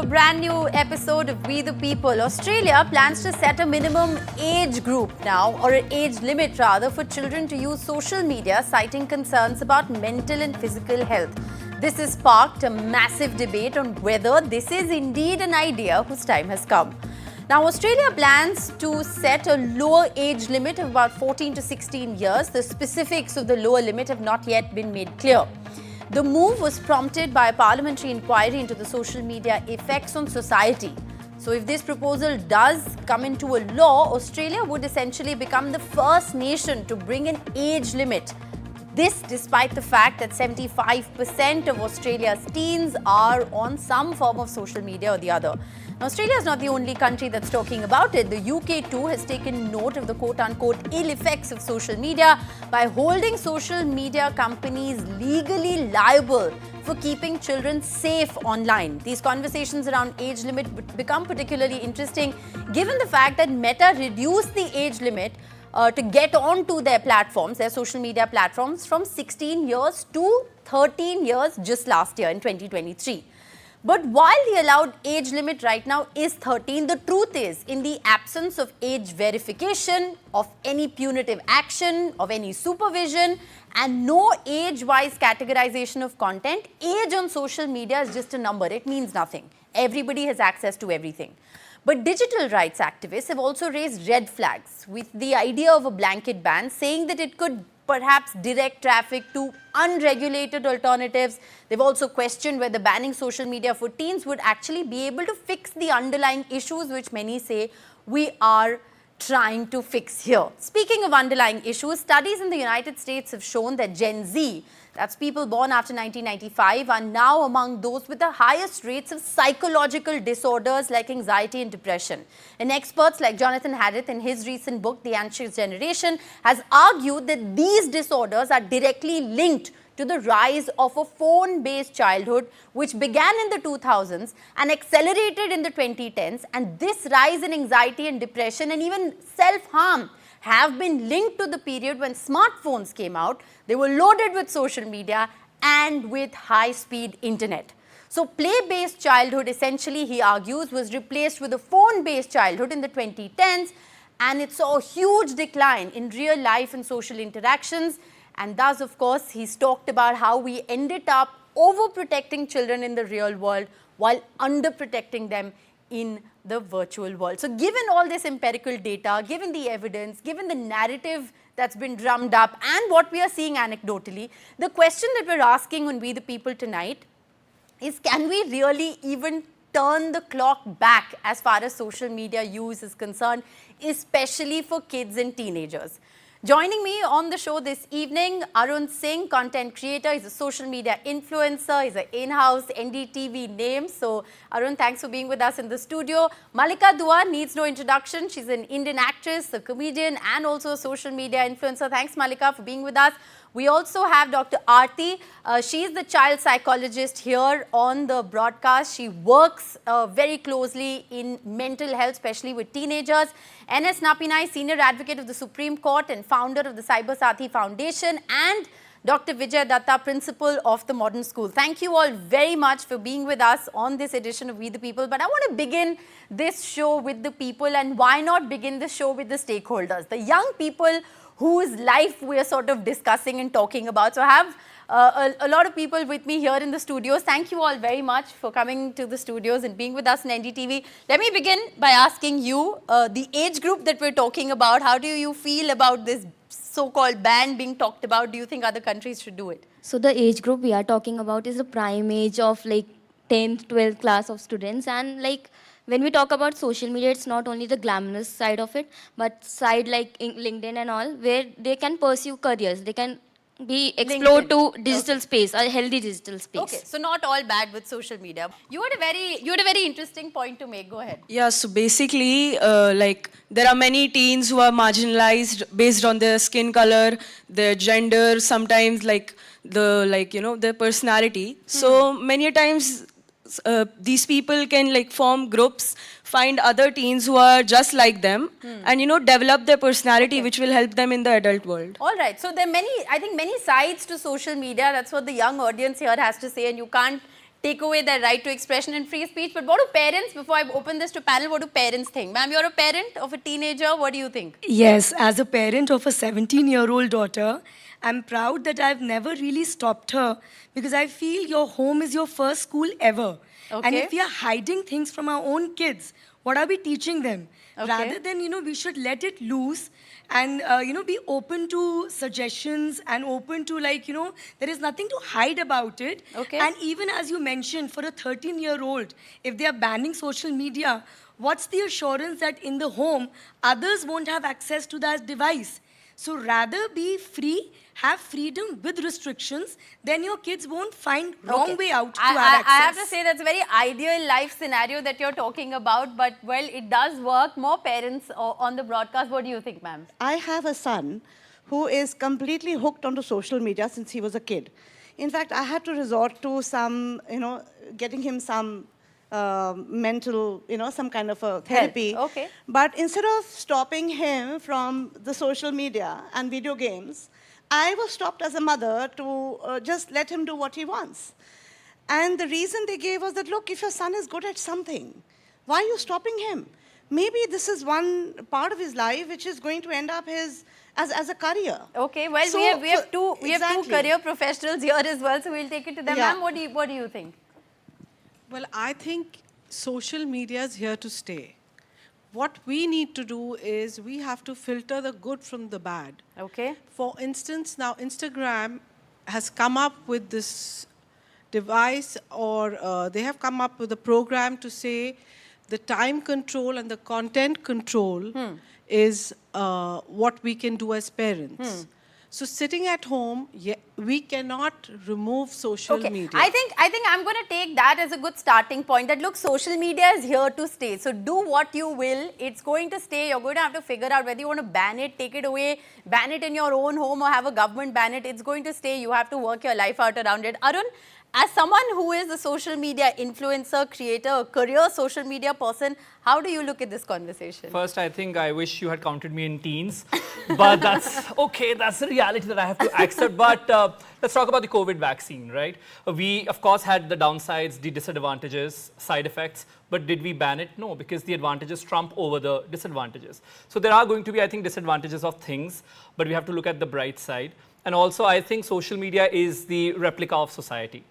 a brand new episode of We the People. Australia plans to set a minimum age group now, or an age limit rather, for children to use social media, citing concerns about mental and physical health. This has sparked a massive debate on whether this is indeed an idea whose time has come. Now, Australia plans to set a lower age limit of about 14 to 16 years. The specifics of the lower limit have not yet been made clear. The move was prompted by a parliamentary inquiry into the social media effects on society. So if this proposal does come into a law, Australia would essentially become the first nation to bring an age limit. This despite the fact that 75% of Australia's teens are on some form of social media or the other. Now, Australia is not the only country that's talking about it. The UK too has taken note of the quote-unquote ill effects of social media by holding social media companies legally liable for keeping children safe online. These conversations around age limit become particularly interesting given the fact that Meta reduced the age limit to get onto their platforms, their social media platforms, from 16 years to 13 years just last year in 2023. But while the allowed age limit right now is 13, the truth is, in the absence of age verification, of any punitive action, of any supervision, and no age-wise categorization of content, age on social media is just a number. It means nothing. Everybody has access to everything. But digital rights activists have also raised red flags with the idea of a blanket ban, saying that it could perhaps direct traffic to unregulated alternatives. They've also questioned whether banning social media for teens would actually be able to fix the underlying issues which many say we are trying to fix here. Speaking of underlying issues, studies in the United States have shown that Gen Z, that's people born after 1995, are now among those with the highest rates of psychological disorders like anxiety and depression. And experts like Jonathan Harrith, in his recent book, The Anxious Generation, has argued that these disorders are directly linked to the rise of a phone-based childhood, which began in the 2000s and accelerated in the 2010s. And this rise in anxiety and depression and even self-harm have been linked to the period when smartphones came out. They were loaded with social media and with high-speed internet. So play-based childhood, essentially, he argues, was replaced with a phone-based childhood in the 2010s, and it saw a huge decline in real life and social interactions. And thus, of course, he's talked about how we ended up overprotecting children in the real world while underprotecting them in the virtual world. So given all this empirical data, given the evidence, given the narrative that's been drummed up and what we are seeing anecdotally, the question that we're asking on We the People tonight is, can we really even turn the clock back as far as social media use is concerned, especially for kids and teenagers? Joining me on the show this evening, Arun Singh, content creator. He's a social media influencer. He's an in-house NDTV name. So, Arun, thanks for being with us in the studio. Malika Dua needs no introduction. She's an Indian actress, a comedian, and also a social media influencer. Thanks, Malika, for being with us. We also have Dr. Aarti. She's the child psychologist here on the broadcast. She works very closely in mental health, especially with teenagers. N.S. Napinai, senior advocate of the Supreme Court and founder of the Cyber Sathi Foundation, and Dr. Vijay Datta, principal of the Modern School. Thank you all very much for being with us on this edition of We the People. But I want to begin this show with the people, and why not begin the show with the stakeholders, the young people whose life we are sort of discussing and talking about. So I have a lot of people with me here in the studios. Thank you all very much for coming to the studios and being with us in NDTV. Let me begin by asking you, the age group that we're talking about, how do you feel about this so-called ban being talked about? Do you think other countries should do it? So the age group we are talking about is the prime age of like 10th, 12th class of students, and like when we talk about social media, it's not only the glamorous side of it, but side like LinkedIn and all, where they can pursue careers. They can be explored to digital space, a healthy digital space. Okay, so not all bad with social media. You had a very interesting point to make. Go ahead. Yeah, so basically, like there are many teens who are marginalized based on their skin color, their gender, sometimes their personality. So many times these people can like form groups, find other teens who are just like them, and develop their personality, which will help them in the adult world. All right. So there are many sides to social media. That's what the young audience here has to say, and you can't take away their right to expression and free speech. But what do parents, before I open this to panel, what do parents think? Ma'am, you're a parent of a teenager. What do you think? Yes, as a parent of a 17-year-old daughter, I'm proud that I've never really stopped her because I feel your home is your first school ever. And Okay. if we are hiding things from our own kids, what are we teaching them? Okay. Rather than, we should let it loose and, be open to suggestions and open to, there is nothing to hide about it. Okay. And even as you mentioned, for a 13-year-old, if they are banning social media, what's the assurance that in the home, others won't have access to that device? So rather be free, have freedom with restrictions, then your kids won't find wrong Okay. way out to I have access. I have to say that's a very ideal life scenario that you're talking about, but well, it does work. More parents on the broadcast. What do you think, ma'am? I have a son who is completely hooked onto social media since he was a kid. In fact, I had to resort to some, getting him some mental, some kind of a therapy. Okay. But instead of stopping him from the social media and video games, I was stopped as a mother to just let him do what he wants. And the reason they gave was that, look, if your son is good at something, why are you stopping him? Maybe this is one part of his life which is going to end up as a career. Okay, well, So, we have two exactly. career professionals here as well, so we'll take it to them. Yeah. Ma'am, what do you think? Well, I think social media is here to stay. What we need to do is we have to filter the good from the bad. Okay. For instance, now Instagram has come up with this device, or they have come up with a program to say the time control and the content control is what we can do as parents. So sitting at home, we cannot remove social media. I think I'm going to take that as a good starting point. That look, social media is here to stay. So do what you will. It's going to stay. You're going to have to figure out whether you want to ban it, take it away, ban it in your own home, or have a government ban it. It's going to stay. You have to work your life out around it. Arun, as someone who is a social media influencer, creator, a career social media person, how do you look at this conversation? First, I think I wish you had counted me in teens, but that's okay. That's the reality that I have to accept. But let's talk about the COVID vaccine, right? We, of course, had the downsides, the disadvantages, side effects, but did we ban it? No, because the advantages trump over the disadvantages. So there are going to be, I think, disadvantages of things, but we have to look at the bright side. And also, I think social media is the replica of society.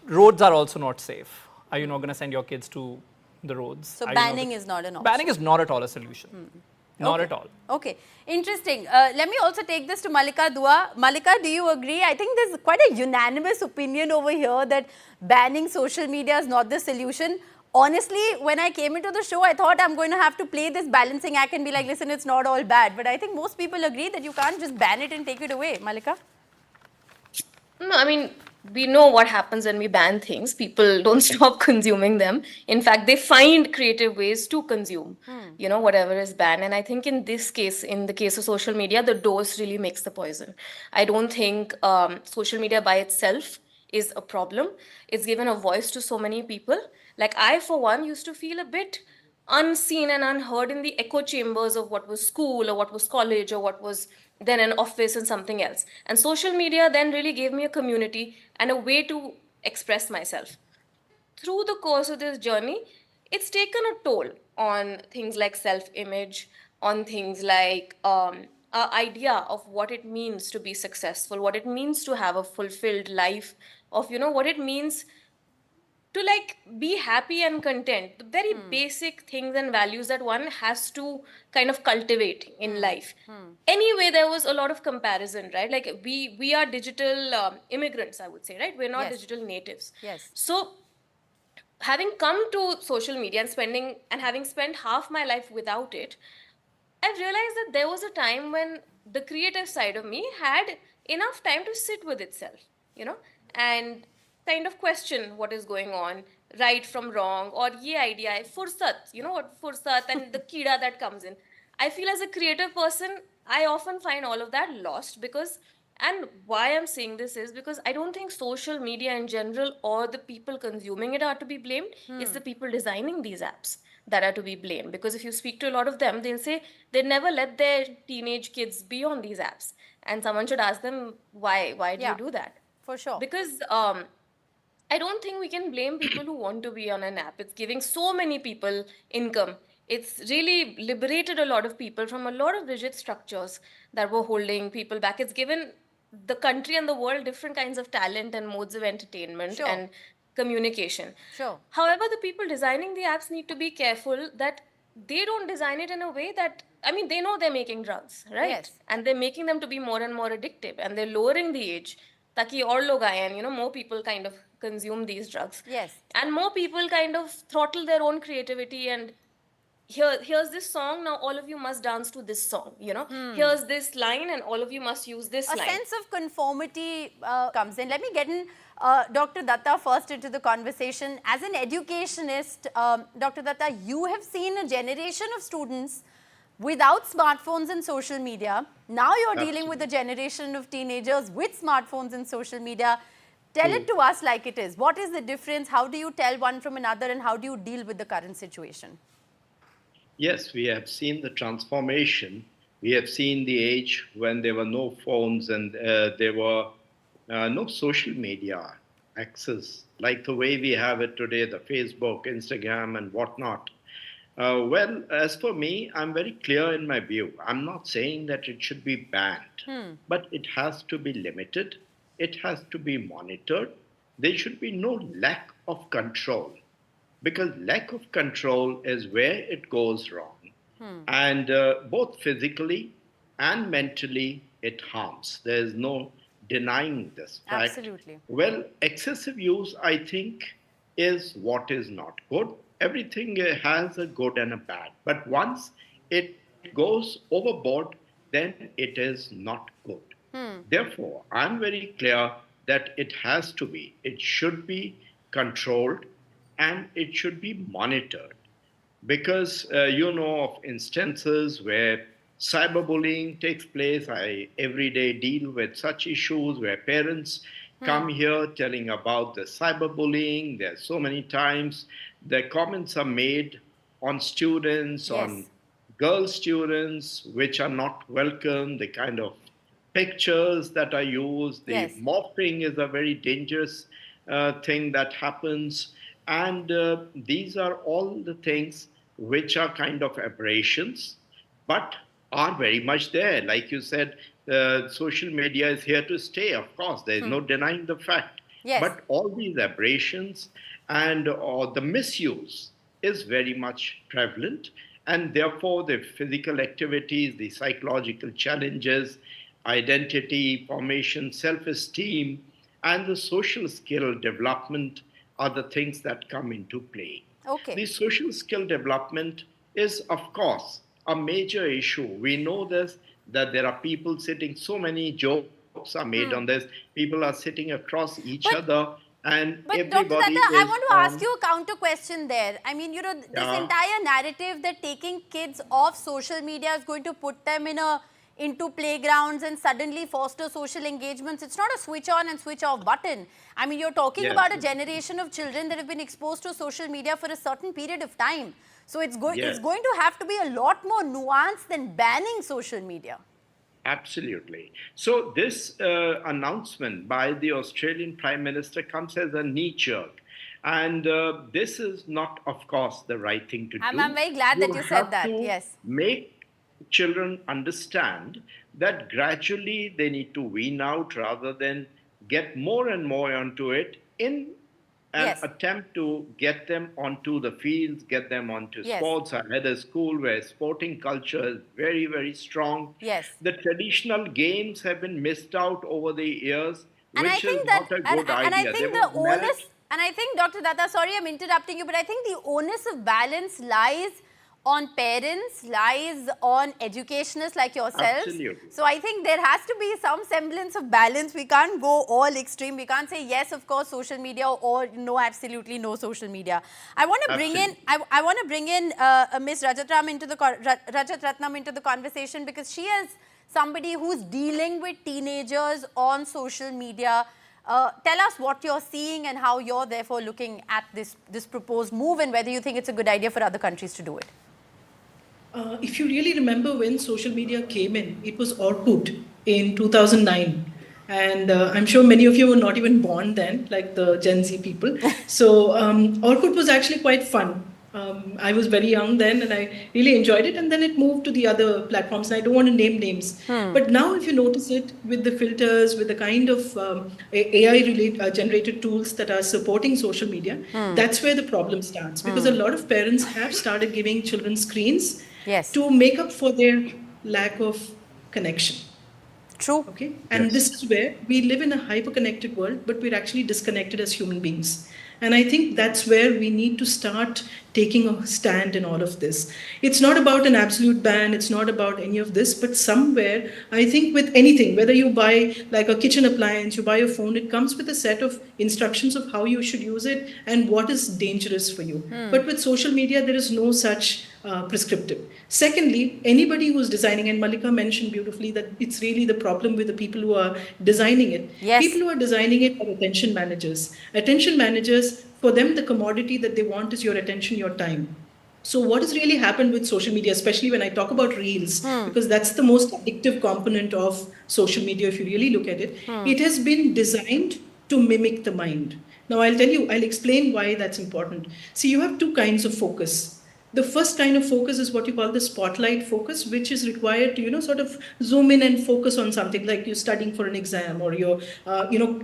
Roads are also not safe. Are you not going to send your kids to the roads? So Are you banning is not an option. Banning is not at all a solution. Not at all. Okay, interesting. Let me also take this to Malika Dua. Malika, do you agree? I think there's quite a unanimous opinion over here that banning social media is not the solution. Honestly, when I came into the show, I thought I'm going to have to play this balancing act and be like, listen, it's not all bad. But I think most people agree that you can't just ban it and take it away. Malika? No, I mean, we know what happens when we ban things. People don't stop consuming them. In fact, they find creative ways to consume, whatever is banned. And I think in this case, in the case of social media, the dose really makes the poison. I don't think social media by itself is a problem. It's given a voice to so many people. Like I, for one, used to feel a bit unseen and unheard in the echo chambers of what was school or what was college or what was then an office and something else. And social media then really gave me a community and a way to express myself. Through the course of this journey, it's taken a toll on things like self-image, on things like our idea of what it means to be successful, what it means to have a fulfilled life, of what it means to be happy and content, the very basic things and values that one has to kind of cultivate in life. Anyway, there was a lot of comparison, right? Like we are digital immigrants, I would say, right? We're not Yes. digital natives. Yes. So having come to social media and having spent half my life without it, I've realized that there was a time when the creative side of me had enough time to sit with itself, and kind of question what is going on, right from wrong, or ye idea, fursat, what fursat and the kida that comes in. I feel as a creative person, I often find all of that lost and why I'm saying this is because I don't think social media in general or the people consuming it are to be blamed. It's the people designing these apps that are to be blamed. Because if you speak to a lot of them, they'll say they never let their teenage kids be on these apps. And someone should ask them, why do Yeah. you do that? For sure. Because I don't think we can blame people who want to be on an app. It's giving so many people income. It's really liberated a lot of people from a lot of rigid structures that were holding people back. It's given the country and the world different kinds of talent and modes of entertainment Sure. and communication. Sure. However, the people designing the apps need to be careful that they don't design it in a way that, I mean, they know they're making drugs, right? Yes. And they're making them to be more and more addictive, and they're lowering the age ताकि और लोग आए and more people kind of consume these drugs. Yes. And more people kind of throttle their own creativity and here's this song, now all of you must dance to this song, here's this line and all of you must use this A line. sense of conformity comes in. Let me get in Dr. Datta first into the conversation. As an educationist, Dr. Datta, you have seen a generation of students without smartphones and social media. Now you're dealing with a generation of teenagers with smartphones and social media. Tell it to us like it is. What is the difference? How do you tell one from another, and how do you deal with the current situation? Yes, we have seen the transformation. We have seen the age when there were no phones and there were no social media access like the way we have it today, the Facebook, Instagram, and whatnot. Well, as for me, I'm very clear in my view. I'm not saying that it should be banned, but it has to be limited. It has to be monitored. There should be no lack of control, because lack of control is where it goes wrong. And both physically and mentally, it harms. There is no denying this fact. Absolutely. Well, excessive use, I think, is what is not good. Everything has a good and a bad. But once it goes overboard, then it is not good. Therefore, I'm very clear that it has to be, it should be controlled and it should be monitored. Because you know of instances where cyberbullying takes place. I every day deal with such issues where parents come here telling about the cyberbullying. There's so many times the comments are made on students, on girl students, which are not welcome, the kind of pictures that are used, the morphing is a very dangerous thing that happens. And these are all the things which are kind of aberrations, but are very much there. Like you said, social media is here to stay, of course. There is no denying the fact. But all these aberrations and the misuse is very much prevalent. And therefore, the physical activities, the psychological challenges, identity formation, self-esteem, and the social skill development are the things that come into play. Okay. The social skill development is, of course, a major issue. We know this, that there are people sitting, so many jokes are made on this. People are sitting across each other. And But everybody Dr. Datta, is, I want to ask you a counter question there. I mean, this entire narrative that taking kids off social media is going to put them into playgrounds and suddenly foster social engagements. It's not a switch on and switch off button. I mean, you're talking about a generation of children that have been exposed to social media for a certain period of time. So it's going to have to be a lot more nuanced than banning social media. Absolutely. So this announcement by the Australian Prime Minister comes as a knee jerk. And this is not, of course, the right thing to do. I'm very glad that you said that, yes. Make children understand that gradually they need to wean out rather than get more and more onto it in an attempt to get them onto the fields, get them onto sports. I had a school where sporting culture is very, very strong. The traditional games have been missed out over the years, which is not a good idea. And I think the onus, and I think, Dr. Datta, sorry I'm interrupting you, but I think the onus of balance lies on parents, lies on educationists like yourselves. Absolutely. So I think there has to be some semblance of balance. We can't go all extreme. We can't say yes, of course, social media, or no, absolutely no social media. I want to bring in, I want to bring in Ms. Rajat Ratnam into the conversation, because she is somebody who's dealing with teenagers on social media. Tell us what you're seeing and how you're therefore looking at this proposed move, and whether you think it's a good idea for other countries to do it. If you really remember when social media came in, it was output in 2009. And I'm sure many of you were not even born then, like the Gen Z people. So Orkut was actually quite fun. I was very young then and I really enjoyed it. And then it moved to the other platforms. And I don't want to name names. But now, if you notice it, with the filters, with the kind of AI generated tools that are supporting social media, that's where the problem starts. Because a lot of parents have started giving children screens Yes. to make up for their lack of connection. True. Okay, and this is where we live in a hyper-connected world, but we're actually disconnected as human beings. And I think that's where we need to start taking a stand in all of this. It's not about an absolute ban, it's not about any of this, but somewhere, I think with anything, whether you buy like a kitchen appliance, you buy a phone, it comes with a set of instructions of how you should use it and what is dangerous for you. But with social media, there is no such prescriptive. Secondly, anybody who's designing, and Malika mentioned beautifully that it's really the problem with the people who are designing it. Yes. People who are designing it are attention managers. Attention managers, for them, the commodity that they want is your attention, your time. So what has really happened with social media, especially when I talk about reels, because that's the most addictive component of social media, if you really look at it, it has been designed to mimic the mind. Now, I'll explain why that's important. See, you have two kinds of focus. The first kind of focus is what you call the spotlight focus, which is required to, sort of zoom in and focus on something like you're studying for an exam or you're,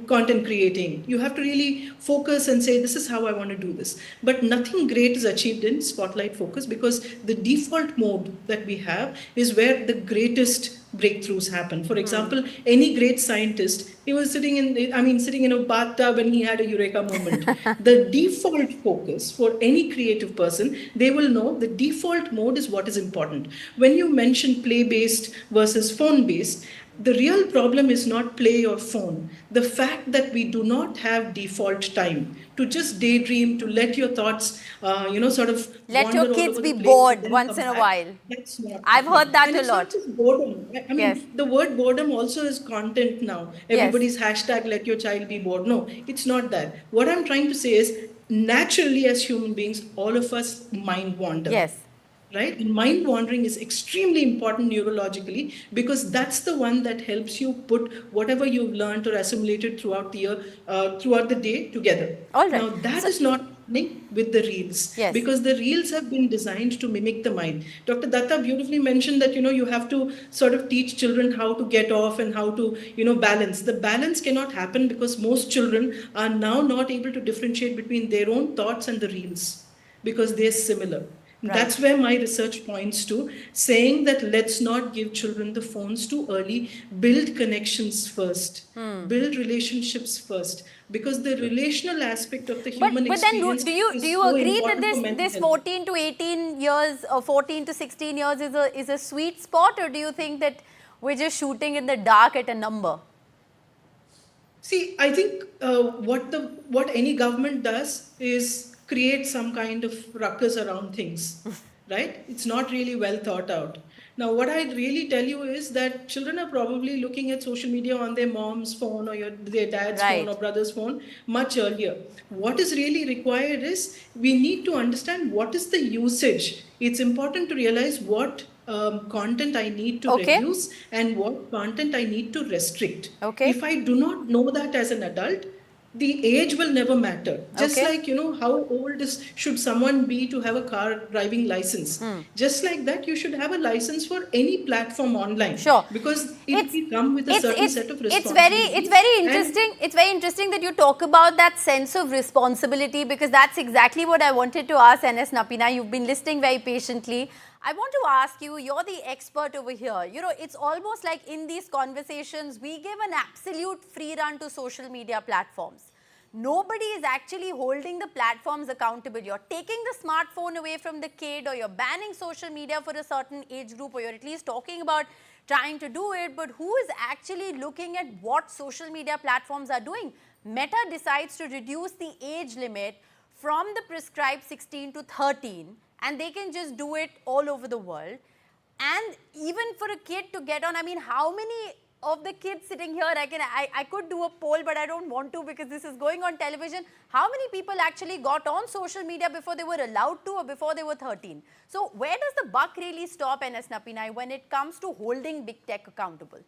content creating. You have to really focus and say, this is how I want to do this. But nothing great is achieved in spotlight focus because the default mode that we have is where the greatest breakthroughs happen. For example, any great scientist, he was sitting in a bathtub and he had a eureka moment. The default focus for any creative person, they will know the default mode is what is important. When you mention play-based versus phone-based, the real problem is not play or phone. The fact that we do not have default time to just daydream, to let your thoughts, sort of Let wander your all kids over be the place bored and then once come in a back. while. That's not I've happening. heard that And a it's lot. not just boredom. I mean, Yes. the word boredom also is content now. Everybody's hashtag let your child be bored. No, it's not that. What I'm trying to say is naturally as human beings, all of us mind wander. Yes. Right? And mind wandering is extremely important neurologically because that's the one that helps you put whatever you've learned or assimilated throughout the year, throughout the day together. All right. Now that is not happening with the reels Yes. because the reels have been designed to mimic the mind. Dr. Datta beautifully mentioned that you have to sort of teach children how to get off and how to balance. The balance cannot happen because most children are now not able to differentiate between their own thoughts and the reels because they're similar. Right. That's where my research points to, saying that let's not give children the phones too early, build connections first, build relationships first, because the relational aspect of the human But then experience do is you so agree that important for mental this health. 14 to 18 years or 14 to 16 years is a sweet spot, or do you think that we're just shooting in the dark at a number? See, I think what any government does is create some kind of ruckus around things, right? It's not really well thought out. Now, what I really tell you is that children are probably looking at social media on their mom's phone or their dad's Right. phone or brother's phone much earlier. What is really required is we need to understand what is the usage. It's important to realize what content I need to Okay. reduce and what content I need to restrict. Okay. If I do not know that as an adult, the age will never matter. Just Okay. like, how old should someone be to have a car driving license? Just like that, you should have a license for any platform online. Sure. Because it will come with a certain set of It's responsibilities. very And interesting. It's very interesting that you talk about that sense of responsibility, because that's exactly what I wanted to ask NS Napina. You've been listening very patiently. I want to ask you, you're the expert over here. It's almost like in these conversations, we give an absolute free run to social media platforms. Nobody is actually holding the platforms accountable. You're taking the smartphone away from the kid, or you're banning social media for a certain age group, or you're at least talking about trying to do it. But who is actually looking at what social media platforms are doing? Meta decides to reduce the age limit from the prescribed 16 to 13, and they can just do it all over the world. And even for a kid to get on, I mean, how many of the kids sitting here, I could do a poll, but I don't want to because this is going on television. How many people actually got on social media before they were allowed to, or before they were 13? So where does the buck really stop, NS Napinai, when it comes to holding big tech accountable?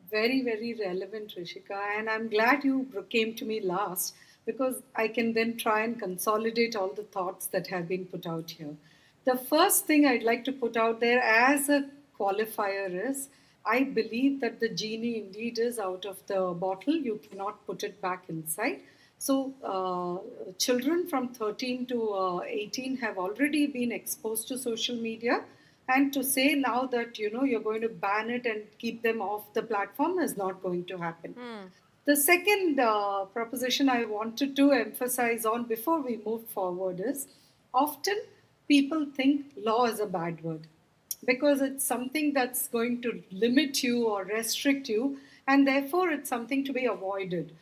Very, very relevant, Rishika. And I'm glad you came to me last because I can then try and consolidate all the thoughts that have been put out here. The first thing I'd like to put out there as a qualifier is I believe that the genie indeed is out of the bottle. You cannot put it back inside. So, children from 13 to 18 have already been exposed to social media, and to say now that you're going to ban it and keep them off the platform is not going to happen. The second proposition I wanted to emphasize on before we move forward is often people think law is a bad word because it's something that's going to limit you or restrict you, and therefore it's something to be avoided.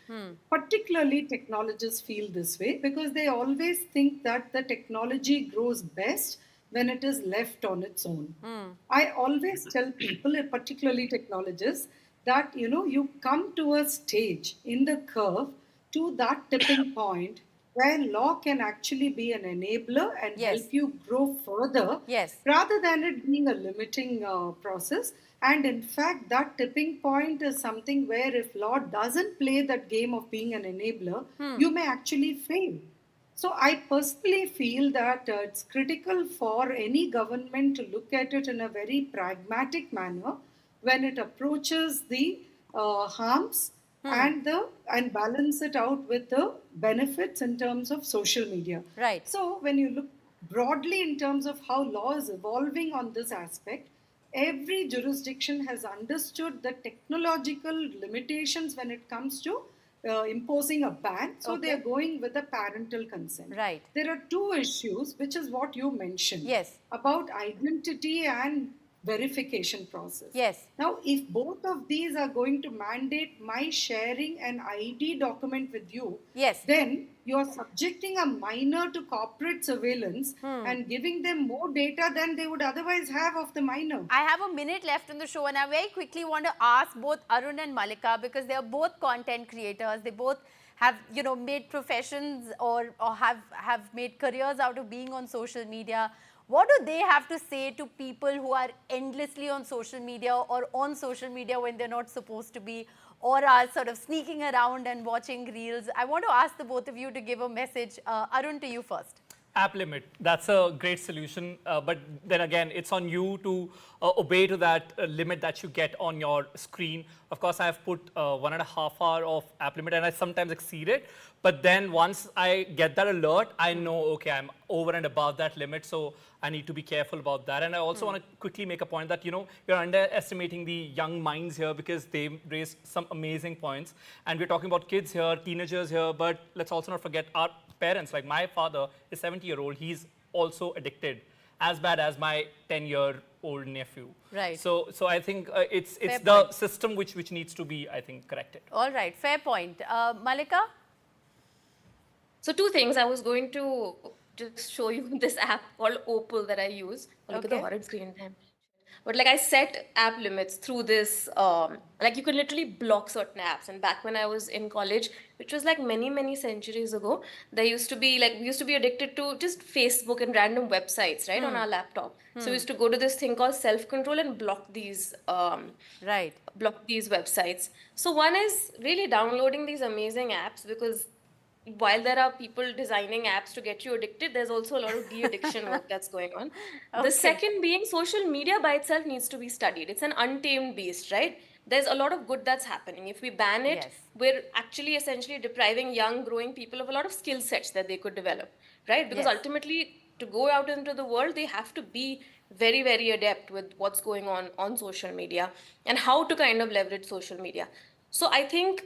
Particularly, technologists feel this way because they always think that the technology grows best when it is left on its own. I always tell people, particularly technologists, that you come to a stage in the curve to that tipping point where law can actually be an enabler and Yes. help you grow further Yes. rather than it being a limiting process. And in fact, that tipping point is something where if law doesn't play that game of being an enabler, you may actually fail. So I personally feel that it's critical for any government to look at it in a very pragmatic manner when it approaches the harms and balance it out with the benefits in terms of social media. Right. So when you look broadly in terms of how law is evolving on this aspect, every jurisdiction has understood the technological limitations when it comes to imposing a ban. So they are going with the parental consent. Right. There are two issues, which is what you mentioned. Yes. About identity and verification process. Yes. Now, if both of these are going to mandate my sharing an ID document with you, Yes. then you're subjecting a minor to corporate surveillance and giving them more data than they would otherwise have of the minor. I have a minute left in the show, and I very quickly want to ask both Arun and Malika, because they are both content creators. They both have, made professions or have made careers out of being on social media. What do they have to say to people who are endlessly on social media or on social media when they're not supposed to be, or are sort of sneaking around and watching reels? I want to ask the both of you to give a message. Arun, to you first. App limit, that's a great solution, but then again, it's on you to obey to that limit that you get on your screen. Of course, I have put 1.5 hours of app limit and I sometimes exceed it, but then once I get that alert, I know, okay, I'm over and above that limit, so I need to be careful about that. And I also want to quickly make a point that, you're underestimating the young minds here because they raise some amazing points. And we're talking about kids here, teenagers here, but let's also not forget our parents. Like my father is 70-year-old, he's also addicted, as bad as my 10-year-old nephew. Right. So I think it's Fair the point. system which needs to be, I think, corrected. All right, fair point. Malika? So two things. I was going to just show you this app called Opal that I use. Look at the Okay. horrid screen time. But like I set app limits through this, like you can literally block certain apps. And back when I was in college, which was like many, many centuries ago, there used to be like, we used to be addicted to just Facebook and random websites, right, on our laptop. So we used to go to this thing called self-control and block these Right. websites. So one is really downloading these amazing apps, because while there are people designing apps to get you addicted, there's also a lot of de-addiction work that's going on. Okay. The second being, social media by itself needs to be studied. It's an untamed beast, right? There's a lot of good that's happening. If we ban it, Yes. we're actually essentially depriving young, growing people of a lot of skill sets that they could develop, right? Because Yes. ultimately, to go out into the world, they have to be very, very adept with what's going on social media and how to kind of leverage social media. So I think,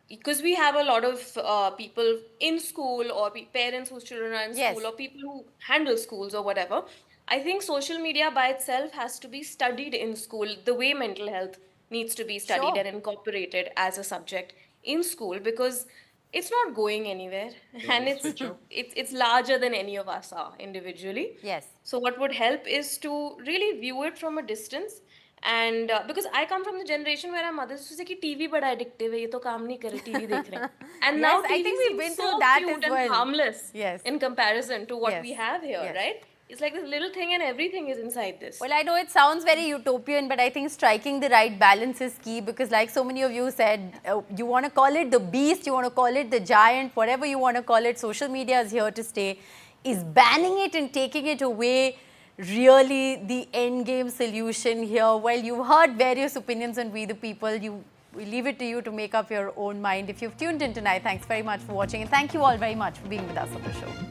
because we have a lot of people in school, or parents whose children are in Yes. school, or people who handle schools or whatever, I think social media by itself has to be studied in school the way mental health needs to be studied Sure. and incorporated as a subject in school, because it's not going anywhere, and it's larger than any of us are individually. Yes. So what would help is to really view it from a distance. And because I come from the generation where our mothers used to say कि TV बड़ा addictive है, ये तो काम नहीं करे, TV देख रहे हैं. And now Yes, I TV think we've seems been so through that cute as well. and harmless Yes. in comparison to what Yes. we have here, Yes. right? It's like this little thing and everything is inside this. Well, I know it sounds very utopian, but I think striking the right balance is key because like so many of you said, you want to call it the beast, you want to call it the giant, whatever you want to call it, social media is here to stay. Is banning it and taking it away really the end game solution here? Well, you've heard various opinions on We the People. We leave it to you to make up your own mind. If you've tuned in tonight, thanks very much for watching and thank you all very much for being with us on the show.